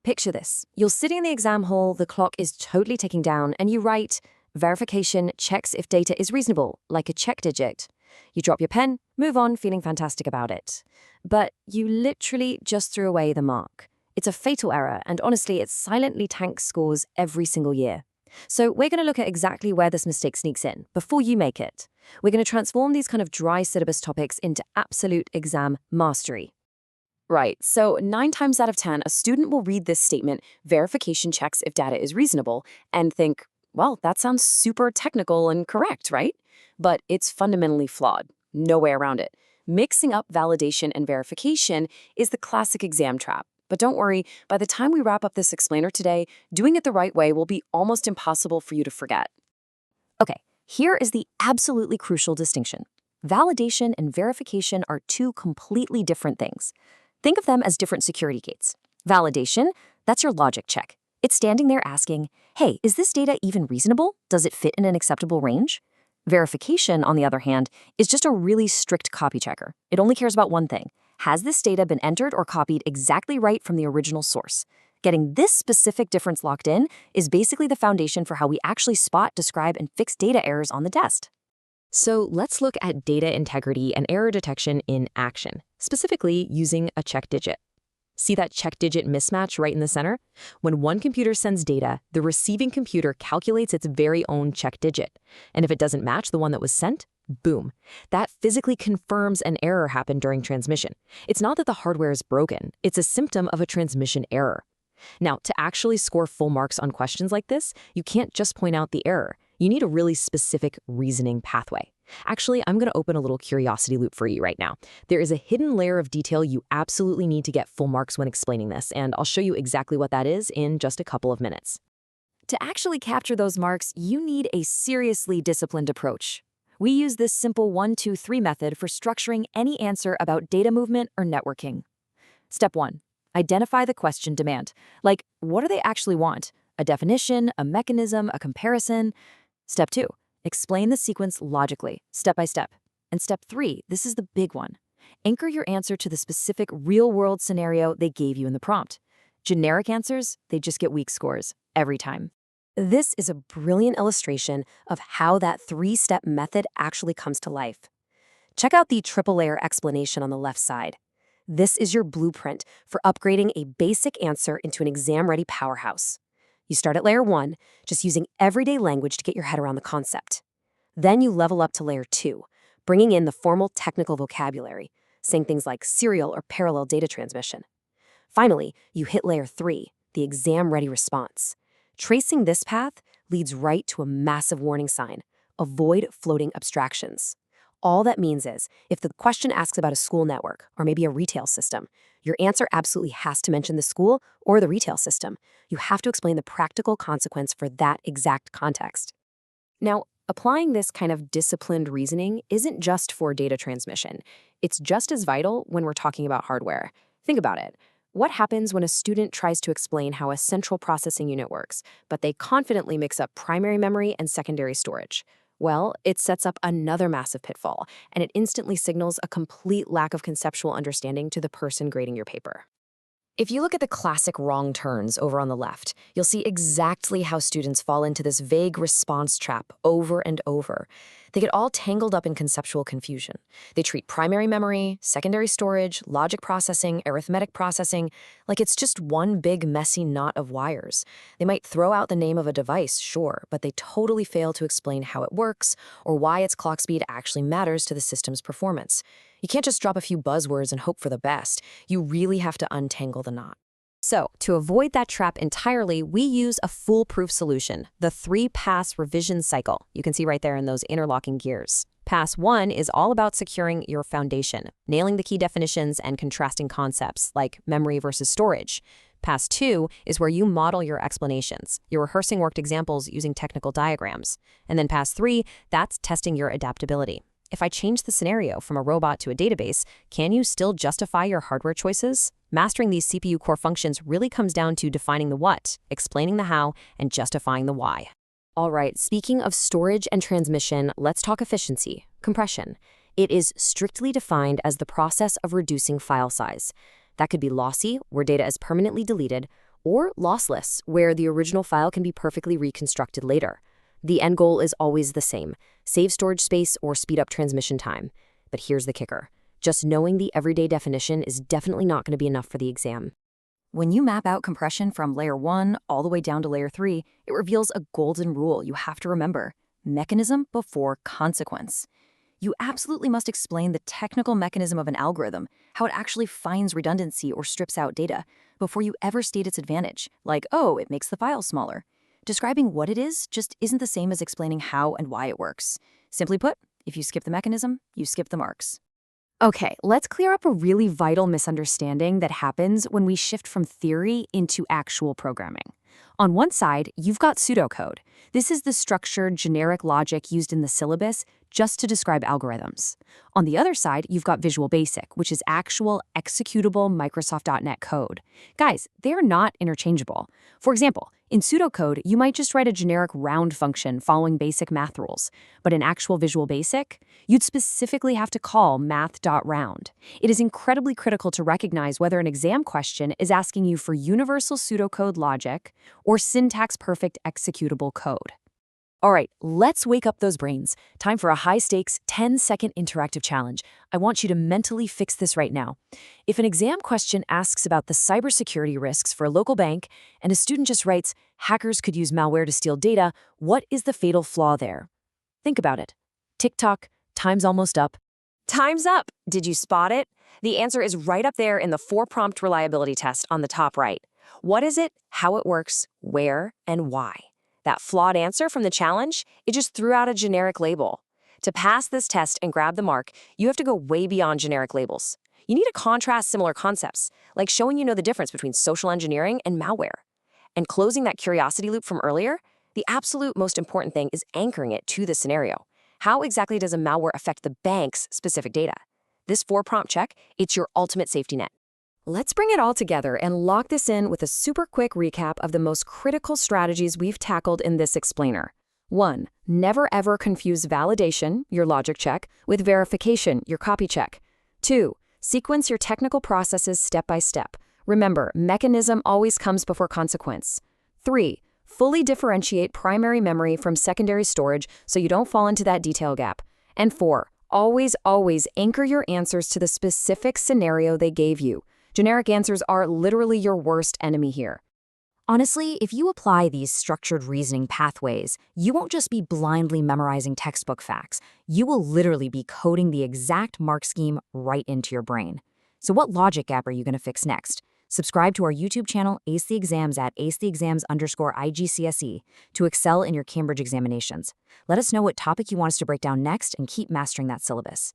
Picture this. You're sitting in the exam hall, the clock is totally ticking down, and you write, verification checks if data is reasonable, like a check digit. You drop your pen, move on, feeling fantastic about it. But you literally just threw away the mark. It's a fatal error, and honestly, it silently tanks scores every single year. So we're going to look at exactly where this mistake sneaks in, before you make it. We're going to transform these kind of dry syllabus topics into absolute exam mastery. Right, so 9 times out of 10, a student will read this statement, verification checks if data is reasonable, and think, well, that sounds super technical and correct, right? But it's fundamentally flawed. No way around it. Mixing up validation and verification is the classic exam trap. But don't worry, by the time we wrap up this explainer today, doing it the right way will be almost impossible for you to forget. Okay, here is the absolutely crucial distinction. Validation and verification are two completely different things. Think of them as different security gates. Validation, that's your logic check. It's standing there asking, hey, is this data even reasonable? Does it fit in an acceptable range? Verification, on the other hand, is just a really strict copy checker. It only cares about one thing. Has this data been entered or copied exactly right from the original source? Getting this specific difference locked in is basically the foundation for how we actually spot, describe, and fix data errors on the test. So let's look at data integrity and error detection in action, specifically using a check digit. See that check digit mismatch right in the center? When one computer sends data, the receiving computer calculates its very own check digit. And if it doesn't match the one that was sent, boom. That physically confirms an error happened during transmission. It's not that the hardware is broken, it's a symptom of a transmission error. Now, to actually score full marks on questions like this, you can't just point out the error. You need a really specific reasoning pathway. Actually, I'm going to open a little curiosity loop for you right now. There is a hidden layer of detail you absolutely need to get full marks when explaining this, and I'll show you exactly what that is in just a couple of minutes. To actually capture those marks, you need a seriously disciplined approach. We use this simple 1, 2, 3 method for structuring any answer about data movement or networking. Step 1. Identify the question demand. Like, what do they actually want? A definition, a mechanism, a comparison? Step 2. Explain the sequence logically, step by step. And step 3, this is the big one. Anchor your answer to the specific real-world scenario they gave you in the prompt. Generic answers, they just get weak scores, every time. This is a brilliant illustration of how that 3-step method actually comes to life. Check out the triple-layer explanation on the left side. This is your blueprint for upgrading a basic answer into an exam-ready powerhouse. You start at layer 1, just using everyday language to get your head around the concept. Then you level up to layer 2, bringing in the formal technical vocabulary, saying things like serial or parallel data transmission. Finally, you hit layer 3, the exam-ready response. Tracing this path leads right to a massive warning sign: avoid floating abstractions. All that means is, if the question asks about a school network or maybe a retail system, your answer absolutely has to mention the school or the retail system. You have to explain the practical consequence for that exact context. Now, applying this kind of disciplined reasoning isn't just for data transmission. It's just as vital when we're talking about hardware. Think about it. What happens when a student tries to explain how a central processing unit works, but they confidently mix up primary memory and secondary storage? Well, it sets up another massive pitfall, and it instantly signals a complete lack of conceptual understanding to the person grading your paper. If you look at the classic wrong turns over on the left, you'll see exactly how students fall into this vague response trap over and over. They get all tangled up in conceptual confusion. They treat primary memory, secondary storage, logic processing, arithmetic processing like it's just one big messy knot of wires. They might throw out the name of a device, sure, but they totally fail to explain how it works or why its clock speed actually matters to the system's performance. You can't just drop a few buzzwords and hope for the best. You really have to untangle the knot. So, to avoid that trap entirely, we use a foolproof solution, the 3-pass revision cycle. You can see right there in those interlocking gears. Pass 1 is all about securing your foundation, nailing the key definitions and contrasting concepts like memory versus storage. Pass 2 is where you model your explanations. You're rehearsing worked examples using technical diagrams. And then Pass 3, that's testing your adaptability. If I change the scenario from a robot to a database, can you still justify your hardware choices? Mastering these CPU core functions really comes down to defining the what, explaining the how, and justifying the why. All right, speaking of storage and transmission, let's talk efficiency, compression. It is strictly defined as the process of reducing file size. That could be lossy, where data is permanently deleted, or lossless, where the original file can be perfectly reconstructed later. The end goal is always the same: save storage space or speed up transmission time. But here's the kicker. Just knowing the everyday definition is definitely not going to be enough for the exam. When you map out compression from layer 1 all the way down to layer 3, it reveals a golden rule you have to remember: mechanism before consequence. You absolutely must explain the technical mechanism of an algorithm, how it actually finds redundancy or strips out data, before you ever state its advantage, like, oh, it makes the file smaller. Describing what it is just isn't the same as explaining how and why it works. Simply put, if you skip the mechanism, you skip the marks. Okay, let's clear up a really vital misunderstanding that happens when we shift from theory into actual programming. On one side, you've got pseudocode. This is the structured, generic logic used in the syllabus just to describe algorithms. On the other side, you've got Visual Basic, which is actual, executable Microsoft.NET code. Guys, they're not interchangeable. For example, in pseudocode, you might just write a generic round function following basic math rules. But in actual Visual Basic, you'd specifically have to call math.round. It is incredibly critical to recognize whether an exam question is asking you for universal pseudocode logic or syntax-perfect executable code. All right, let's wake up those brains. Time for a high-stakes, 10-second interactive challenge. I want you to mentally fix this right now. If an exam question asks about the cybersecurity risks for a local bank, and a student just writes, hackers could use malware to steal data, what is the fatal flaw there? Think about it. Tick-tock, time's almost up. Time's up! Did you spot it? The answer is right up there in the 4-prompt reliability test on the top right. What is it, how it works, where, and why? That flawed answer from the challenge, it just threw out a generic label. To pass this test and grab the mark, you have to go way beyond generic labels. You need to contrast similar concepts, like showing you know the difference between social engineering and malware. And closing that curiosity loop from earlier, the absolute most important thing is anchoring it to the scenario. How exactly does a malware affect the bank's specific data? This 4-prompt check, it's your ultimate safety net. Let's bring it all together and lock this in with a super quick recap of the most critical strategies we've tackled in this explainer. 1. Never ever confuse validation, your logic check, with verification, your copy check. 2. Sequence your technical processes step by step. Remember, mechanism always comes before consequence. 3. Fully differentiate primary memory from secondary storage so you don't fall into that detail gap. And 4. Always anchor your answers to the specific scenario they gave you. Generic answers are literally your worst enemy here. Honestly, if you apply these structured reasoning pathways, you won't just be blindly memorizing textbook facts. You will literally be coding the exact mark scheme right into your brain. So what logic gap are you going to fix next? Subscribe to our YouTube channel, Ace the Exams at acetheexams_IGCSE to excel in your Cambridge examinations. Let us know what topic you want us to break down next and keep mastering that syllabus.